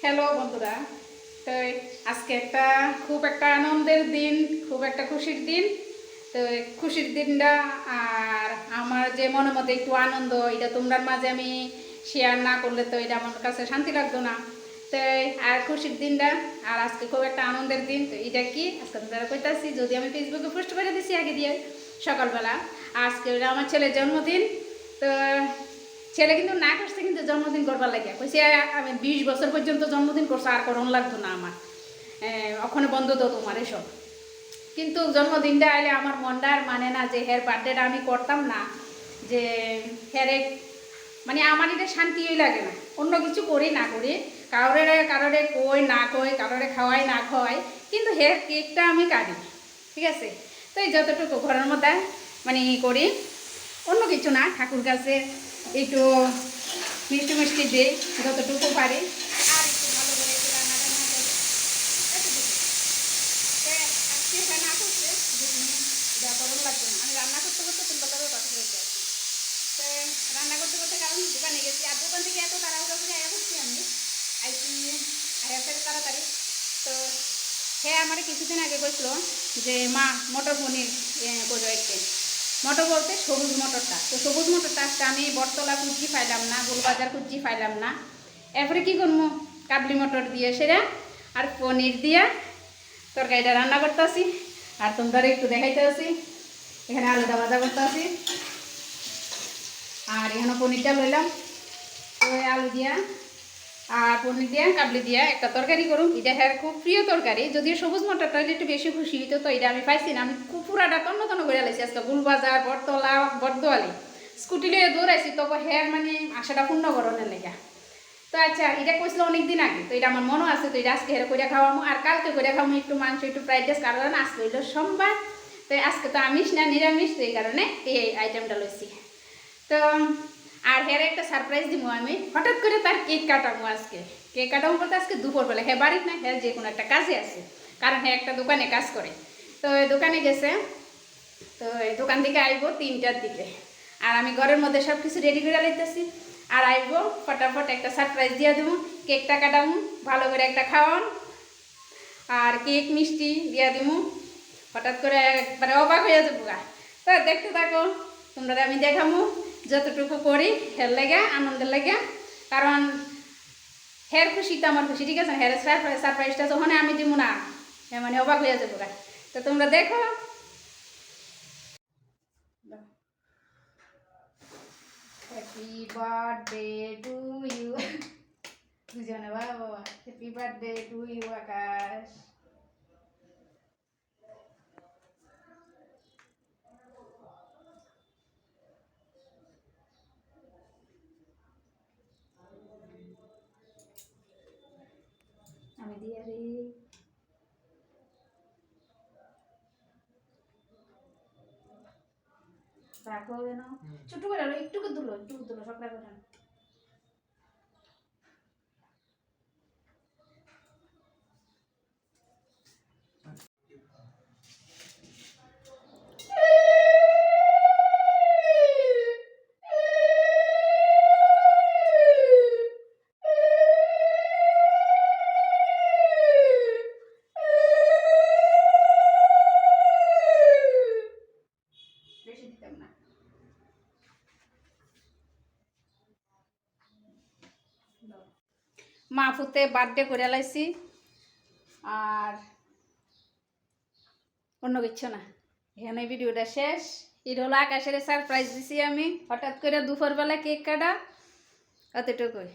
Hello বন্ধুরা, তো আজকে খুব একটা আনন্দের দিন, খুব একটা খুশির দিন। তো খুশির দিনটা আর আমার যে মনের মধ্যে একটু আনন্দ, এটা তোমরার মাঝে আমি শেয়ার না করলে তো এটা আমার কাছে শান্তি লাগতো না। তো আর খুশির দিনটা আর আজকে খুব একটা আনন্দের দিন। তো এটা কি আজকে তোমরা কইতাছি, যদি আমি ফেসবুকে পোস্ট করে দিছি আগে দিয়ে সকালবেলা, আজকে আমার ছেলের জন্মদিন। তো ছেলে কিন্তু না করছে, কিন্তু জন্মদিন করবার লাগে কইছে আমি 20 বছর পর্যন্ত জন্মদিন করছে, আর করণ লাগতো না আমার, ওখানে বন্ধ তো তোমার এসব। কিন্তু জন্মদিনটা আইলে আমার মনটা আর মানে না যে হের বার্থডেটা আমি করতাম না, যে হেরে মানে আমার এটা শান্তিই লাগে না, অন্য কিছু করি না করি, কারোরে কই না কই, কারোরে খাওয়াই না খাওয়াই, কিন্তু হের কেকটা আমি কাটি, ঠিক আছে। তো এই যতটুকু ঘরের মধ্যে মানে করি, অন্য কিছু না, ঠাকুর কাছে একটু মিষ্টি মিষ্টি দিই যতটুকু পারি, আর একটু ভালো করে একটু রান্না টান্না করি, আজকে না করছে যে তুমি যা করণ লাগবে না, আমি রান্না করতে করতে তোমরা তাদের কথা বলতে আসি। তো রান্না করতে করতে কারণ দোকানে গেছি, আর দোকান থেকে এত তাড়াহুড়ো করে আয়া করছি আমি আইসি আয়া ফের তাড়াতাড়ি। তো হ্যাঁ, আমার কিছুদিন আগে বলছিল যে মা মটর পনির করো একটু, মটর বলতে সবুজ মটরটা। তো সবুজ মটরটা আজকে আমি বটতলা কুচি পাইলাম না, গোলবাজার কুচি পাইলাম না, এরপরে কী করবো, কাবলি মটর দিয়ে সেরা আর পনির দিয়া তরকারিটা রান্না করতে আসি, আর তোমরা একটু দেখাইতে আসি। এখানে আলুটা ভাজা করতে আসি, আর এখানে পনিরটা লইলাম। তো আলু দিয়া আর পনির দিয়া কাবলি দিয়া একটা তরকারি করুন, এটা হ্যাঁ খুব প্রিয় তরকারি। যদিও সবুজ মটরটা একটু বেশি খুশি হইতো, তো এটা আমি পাইছি না, আমি পুরাটা তন্ন তন্ন করে লাইছি আজকে। গুলবাজার, বটতলা, বটদোয়ালি স্কুটি লিয়ে দৌড়াইছি, তবে হ্যাঁ মানে আশাটা পূর্ণ করণের লেগা। তো আচ্ছা, এটা কইছিল অনেকদিন আগে, তো এটা আমার মনে আছে। তো এটা আজকে হেরে করে খাওয়ামো, আর কালকে করে খাওয়ামো একটু মাংস, একটু ফ্রাইড রাইস, কারণ আজকে হইলো সোমবার। তো আজকে তো আমিষ না নিরামিষ, তো এই কারণে এই আইটেমটা লইছি। তো আর হের একটা সারপ্রাইজ দিব আমি, হঠাৎ করে তার কেক কাটাবো আজকে। কেক কাটাবো বলতে আজকে দুপুরবেলা, হ্যাঁ বাড়িতে না, হ্যাঁ যে কোনো একটা কাজে আছে, কারণ হ্যাঁ একটা দোকানে কাজ করে। তো ওই দোকানে গেছে, তো এই দোকান থেকে আইব 3টার দিকে, আর আমি ঘরের মধ্যে সব কিছু রেডি করে লাইতেছি। আর আইব ফটাফট একটা সারপ্রাইজ দিয়ে দেবো, কেকটা কাটাবো, ভালো করে একটা খাওয়ান, আর কেক মিষ্টি দিয়ে দিব। হঠাৎ করে একবারে অবাক হয়ে যাবো গা। তো দেখতে থাকো, তোমরা আমি দেখাবো যতটুকু করি হের লেগে, আনন্দের লেগে, কারণ হের খুশি তো আমার খুশি, ঠিক আছে। হের সারপ্রাইজটা যখন আমি দিব না, মানে অবাক হয়ে যাবো গা। তো তোমরা দেখো। হ্যাপি বার্থডে টু ইউ, দুজনে বাবা, হ্যাপি বার্থডে টু ইউ আকাশ। আমি দিয়ে রে রাখো যেন, ছোট করে একটু দুলো, একটু দুলো, সব রাখো না। বেশি দিতাম না। মা ফুতে বার্থডে করে লাইছি, আর অন্য কিছু না। এখানে ভিডিওটা শেষ। এটা হলো আকাশের সারপ্রাইজ দিছি আমি, হঠাৎ করে দুপুরবেলা কেক কাটা, অতটুকুই।